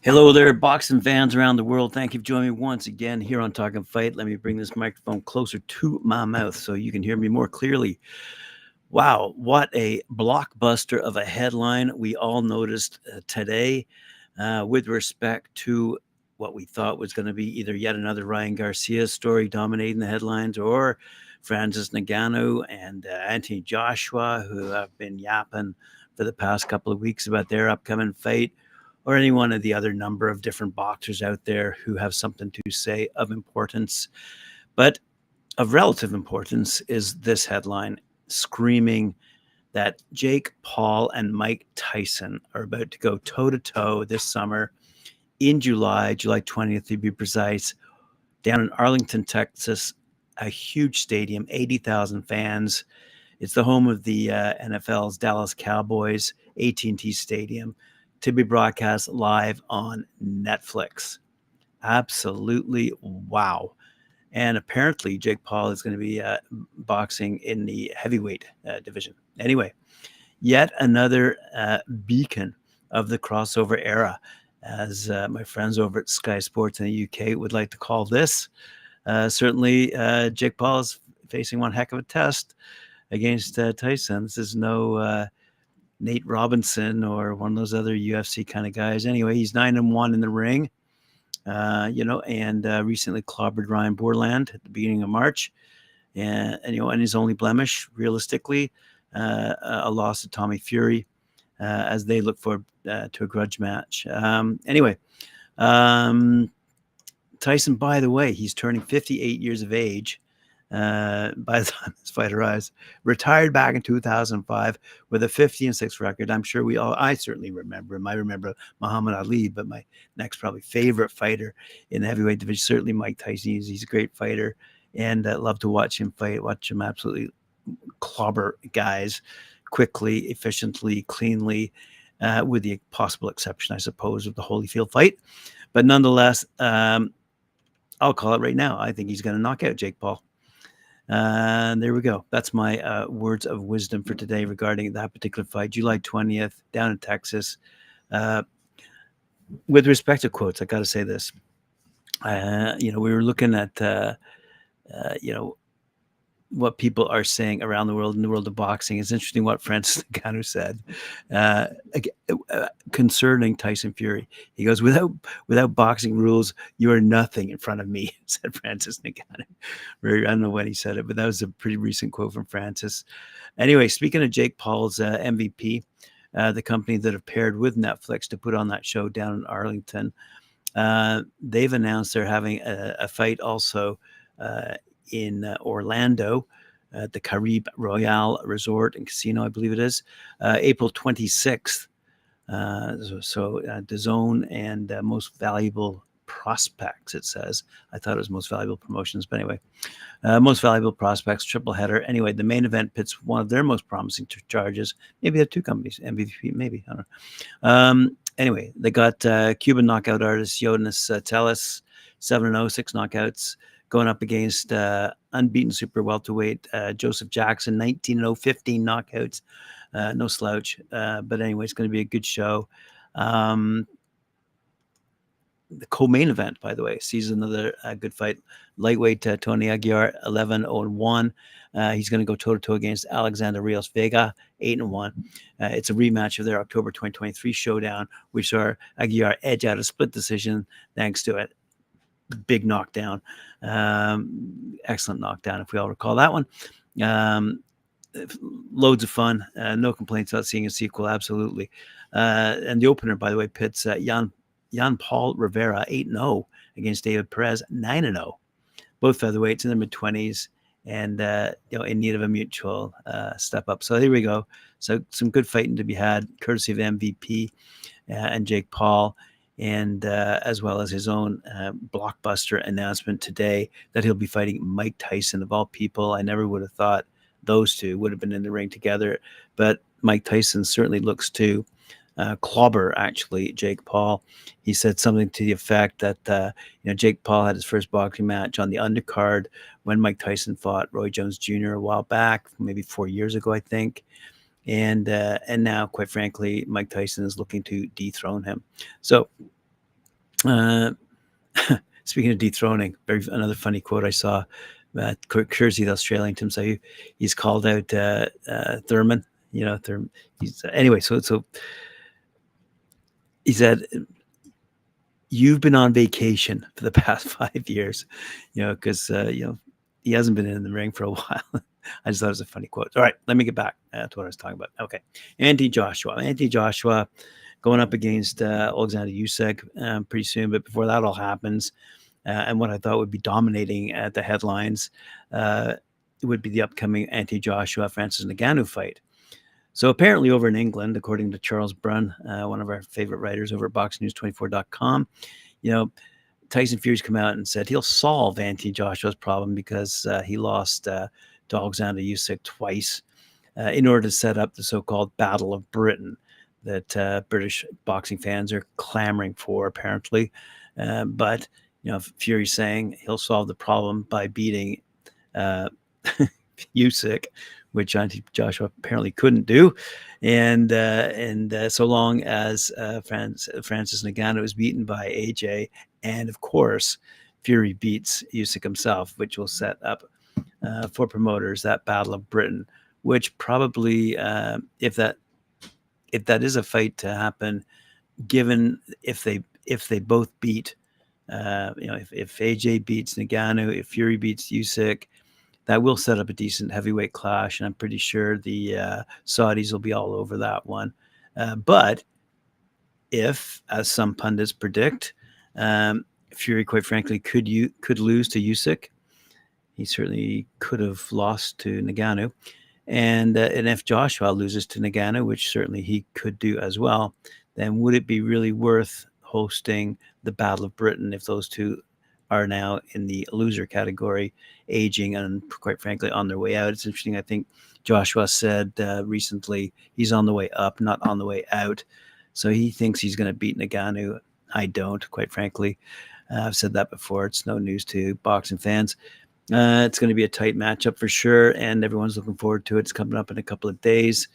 Hello there, boxing fans around the world. Thank you for joining me once again here on Talkin Fight. Let me bring this microphone closer to my mouth so you can hear me more clearly. Wow, what a blockbuster of a headline we all noticed today with respect to what we thought was going to be either yet another Ryan Garcia story dominating the headlines or Francis Ngannou and Anthony Joshua, who have been yapping for the past couple of weeks about their upcoming fight, or any one of the other number of different boxers out there who have something to say of importance. But of relative importance is this headline screaming that Jake Paul and Mike Tyson are about to go toe-to-toe this summer in July 20th to be precise, down in Arlington, Texas, a huge stadium, 80,000 fans. It's the home of the NFL's Dallas Cowboys, AT&T Stadium, to be broadcast live on Netflix. Absolutely wow. And apparently Jake Paul is going to be boxing in the heavyweight division. Anyway, yet another beacon of the crossover era, as my friends over at Sky Sports in the UK would like to call this. Certainly, Jake Paul is facing one heck of a test against Tyson. This is no Nate Robinson or one of those other UFC kind of guys. Anyway, he's 9-1 in the ring, and recently clobbered Ryan Borland at the beginning of March. And his only blemish, realistically, a loss to Tommy Fury as they look forward to a grudge match. Tyson, by the way, he's turning 58 years of age by the time this fight arrives. Retired back in 2005 with a 50-6 record. I'm sure I certainly remember him. I remember Muhammad Ali, but my next probably favorite fighter in the heavyweight division, certainly Mike Tyson. He's a great fighter, and love to watch him fight, watch him absolutely clobber guys quickly, efficiently, cleanly, with the possible exception, I suppose, of the Holyfield fight. But nonetheless, I'll call it right now. I think he's going to knock out Jake Paul. There we go. That's my words of wisdom for today regarding that particular fight, July 20th, down in Texas. With respect to quotes, I got to say this. We were looking at, what people are saying around the world in the world of boxing. It's interesting what Francis Ngannou said concerning Tyson Fury. He goes, without boxing rules, you are nothing in front of me, said Francis Ngannou. I don't know when he said it, but that was a pretty recent quote from Francis. Anyway, speaking of Jake Paul's MVP, the company that have paired with Netflix to put on that show down in Arlington, they've announced they're having a fight also in Orlando at the Caribe Royale Resort and Casino, I believe it is, April 26th. DAZN and Most Valuable Prospects, it says. I thought it was Most Valuable Promotions, but anyway. Most Valuable Prospects, triple header. Anyway, the main event pits one of their most promising charges. Maybe they have two companies, MVP, maybe. I don't know. Anyway, they got Cuban knockout artist Jonas Tellus, 7-0, 6 knockouts, going up against unbeaten super welterweight Joseph Jackson, 19-0, 15 knockouts. No slouch. But anyway, it's going to be a good show. The co-main event, by the way, sees another good fight. Lightweight Tony Aguiar, 11-0-1. He's going to go toe-to-toe against Alexander Rios Vega, 8-1. It's a rematch of their October 2023 showdown. We saw Aguiar edge out a split decision thanks to it. Big knockdown. Excellent knockdown, if we all recall that one. Loads of fun. No complaints about seeing a sequel, absolutely. And the opener, by the way, pits Jan Paul Rivera, 8-0, against David Perez, 9-0. Both featherweights in their mid-20s and in need of a mutual step up. So there we go. So some good fighting to be had, courtesy of MVP and Jake Paul, and as well as his own blockbuster announcement today that he'll be fighting Mike Tyson, of all people. I never would have thought those two would have been in the ring together, but Mike Tyson certainly looks to clobber, actually, Jake Paul. He said something to the effect that Jake Paul had his first boxing match on the undercard when Mike Tyson fought Roy Jones Jr. a while back, maybe 4 years ago, I think. And now, quite frankly, Mike Tyson is looking to dethrone him. So Speaking of dethroning, another funny quote I saw. Kersey, the Australian Tim, so he's called out Thurman. Anyway. So he said, "You've been on vacation for the past 5 years," because he hasn't been in the ring for a while. I just thought it was a funny quote. All right, let me get back to what I was talking about. Okay, Anthony Joshua going up against Alexander Usyk pretty soon. But before that all happens, and what I thought would be dominating at the headlines would be the upcoming Anthony Joshua Francis Ngannou fight. So apparently over in England, according to Charles Brunn, one of our favorite writers over at boxnews24.com, Tyson Fury's come out and said he'll solve Anthony Joshua's problem because he lost to Alexander Usyk twice in order to set up the so-called Battle of Britain that British boxing fans are clamoring for, apparently. But Fury's saying he'll solve the problem by beating Usyk, which Joshua apparently couldn't do, and so long as Francis Ngannou is beaten by AJ, and of course Fury beats Usyk himself, which will set up for promoters that Battle of Britain, which probably if that is a fight to happen, given if they both beat, if AJ beats Ngannou, if Fury beats Usyk, that will set up a decent heavyweight clash, and I'm pretty sure the Saudis will be all over that one. But if, as some pundits predict, Fury, quite frankly, could lose to Usyk, he certainly could have lost to Ngannou, and if Joshua loses to Ngannou, which certainly he could do as well, then would it be really worth hosting the Battle of Britain if those two are now in the loser category, aging and quite frankly on their way out? It's interesting. I think Joshua said recently he's on the way up, not on the way out. So he thinks he's going to beat Ngannou. I don't, quite frankly. I've said that before. It's no news to boxing fans. It's going to be a tight matchup for sure, and everyone's looking forward to it. It's coming up in a couple of days.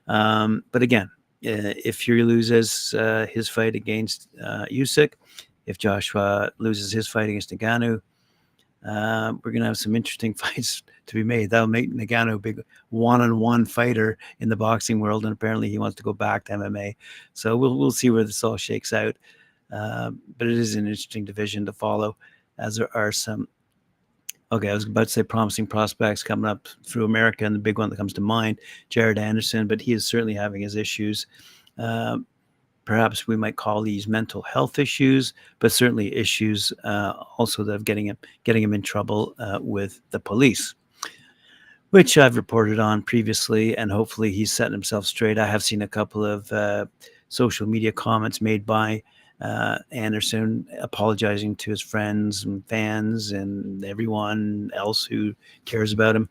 But again, if Fury loses his fight against Usyk, if Joshua loses his fight against Ngannou, we're going to have some interesting fights to be made. That'll make Ngannou a big one-on-one fighter in the boxing world, and apparently he wants to go back to MMA. So we'll see where this all shakes out. But it is an interesting division to follow, as there are some. Okay, I was about to say promising prospects coming up through America, and the big one that comes to mind, Jared Anderson, but he is certainly having his issues. Perhaps we might call these mental health issues, but certainly issues also that are getting him in trouble with the police, which I've reported on previously, and hopefully he's setting himself straight. I have seen a couple of social media comments made by Anderson apologizing to his friends and fans and everyone else who cares about him.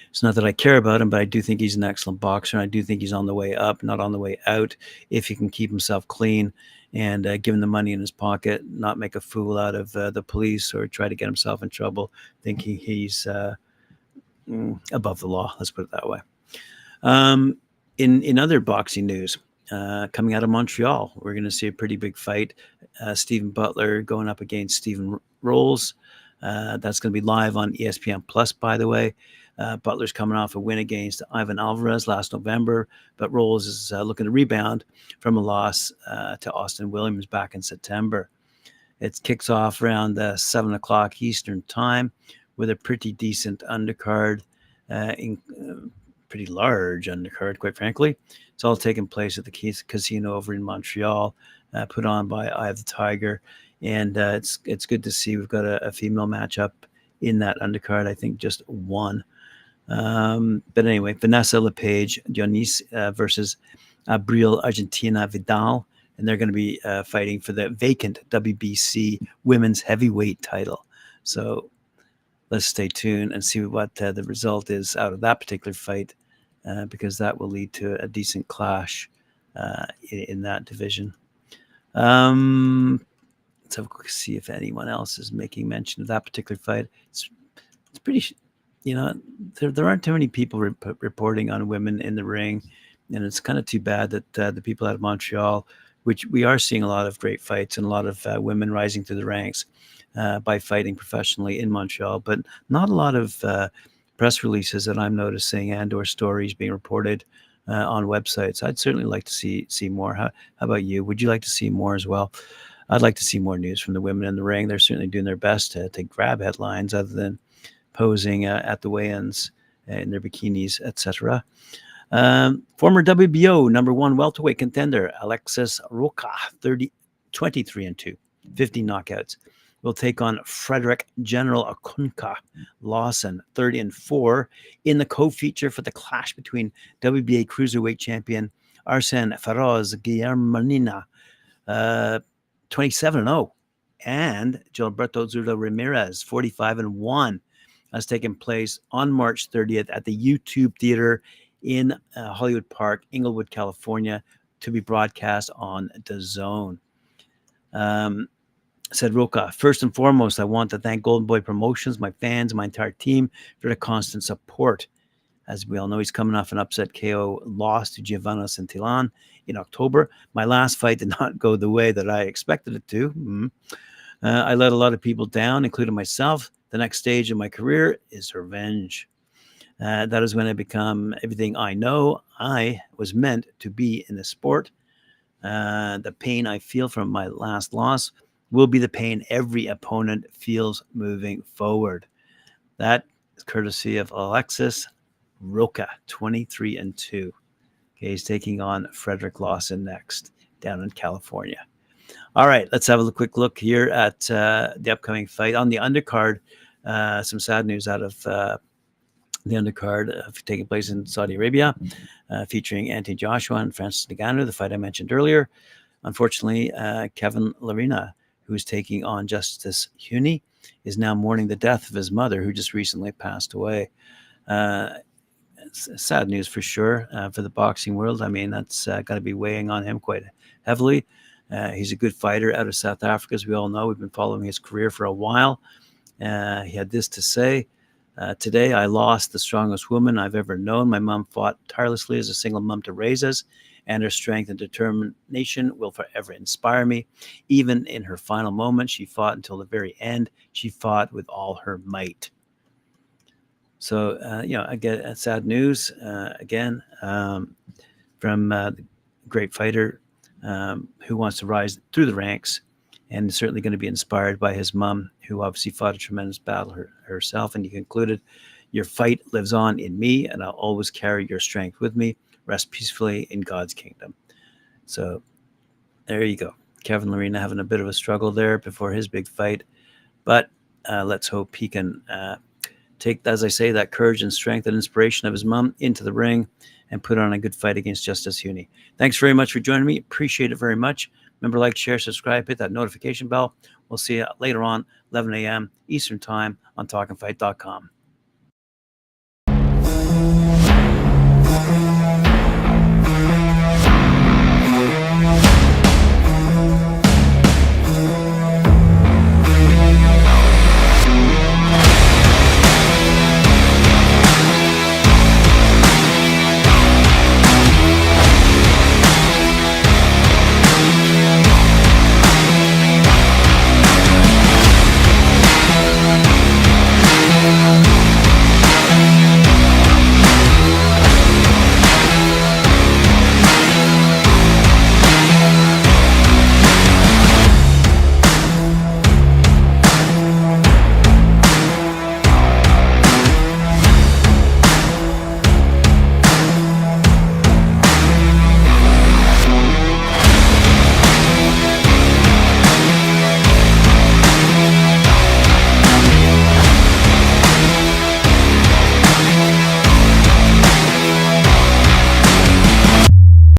It's not that I care about him, but I do think he's an excellent boxer. And I do think he's on the way up, not on the way out, if he can keep himself clean and give him the money in his pocket, not make a fool out of the police or try to get himself in trouble, thinking he's above the law. Let's put it that way. In other boxing news, coming out of Montreal, we're going to see a pretty big fight. Steven Butler going up against Stephen Rolls. That's going to be live on ESPN Plus, by the way. Butler's coming off a win against Ivan Alvarez last November, but Rolls is looking to rebound from a loss to Austin Williams back in September. It kicks off around 7 o'clock Eastern time with a pretty decent undercard, pretty large undercard, quite frankly. It's all taking place at the casino over in Montreal, put on by Eye of the Tiger. And it's good to see we've got a female matchup in that undercard. I think just one. But anyway, Vanessa LePage Dionis versus Abril Argentina Vidal. And they're going to be fighting for the vacant WBC women's heavyweight title. So let's stay tuned and see what the result is out of that particular fight, because that will lead to a decent clash in that division. Let's have a quick see if anyone else is making mention of that particular fight. It's pretty, there aren't too many people reporting on women in the ring, and it's kind of too bad that the people out of Montreal which we are seeing a lot of great fights and a lot of women rising through the ranks by fighting professionally in Montreal, but not a lot of press releases that I'm noticing and or stories being reported on websites. I'd certainly like to see more. How about you? Would you like to see more as well? I'd like to see more news from the women in the ring. They're certainly doing their best to grab headlines other than posing at the weigh-ins in their bikinis, etc. Former WBO number one welterweight contender Alexis Roca, 23-2, 50 knockouts, will take on Frederick General Akunka Lawson, 30-4, in the co-feature for the clash between WBA cruiserweight champion Arsene Feroz Guillerminina, 27-0, and Gilberto Zurdo Ramirez, 45-1. Has taken place on March 30th at the YouTube Theater in Hollywood Park, Inglewood, California, to be broadcast on DAZN. Said Roca, first and foremost, I want to thank Golden Boy Promotions, my fans, my entire team for the constant support. As we all know, he's coming off an upset KO loss to Giovanni Santillan in October. My last fight did not go the way that I expected it to. I let a lot of people down, including myself. The next stage of my career is revenge. That is when I become everything I know I was meant to be in the sport. The pain I feel from my last loss will be the pain every opponent feels moving forward. That is courtesy of Alexis Roca, 23-2. Okay, he's taking on Frederick Lawson next down in California. All right, let's have a quick look here at the upcoming fight. On the undercard, some sad news out of the undercard taking place in Saudi Arabia, featuring Anthony Joshua and Francis Ngannou, the fight I mentioned earlier. Unfortunately, Kevin Lerena, who is taking on Justice Huni, is now mourning the death of his mother, who just recently passed away. It's sad news for sure for the boxing world. I mean, that's got to be weighing on him quite heavily. He's a good fighter out of South Africa, as we all know. We've been following his career for a while. He had this to say. Today, I lost the strongest woman I've ever known. My mom fought tirelessly as a single mom to raise us, and her strength and determination will forever inspire me. Even in her final moments, she fought until the very end. She fought with all her might. So, again, sad news again from the great fighter who wants to rise through the ranks, and certainly going to be inspired by his mom, who obviously fought a tremendous battle herself. And he concluded, your fight lives on in me, and I'll always carry your strength with me. Rest peacefully in God's kingdom. So there you go. Kevin Lerena having a bit of a struggle there before his big fight. But let's hope he can take, as I say, that courage and strength and inspiration of his mom into the ring and put on a good fight against Justice Huni. Thanks very much for joining me. Appreciate it very much. Remember, like, share, subscribe, hit that notification bell. We'll see you later on, 11 a.m. Eastern Time on talkinfight.com.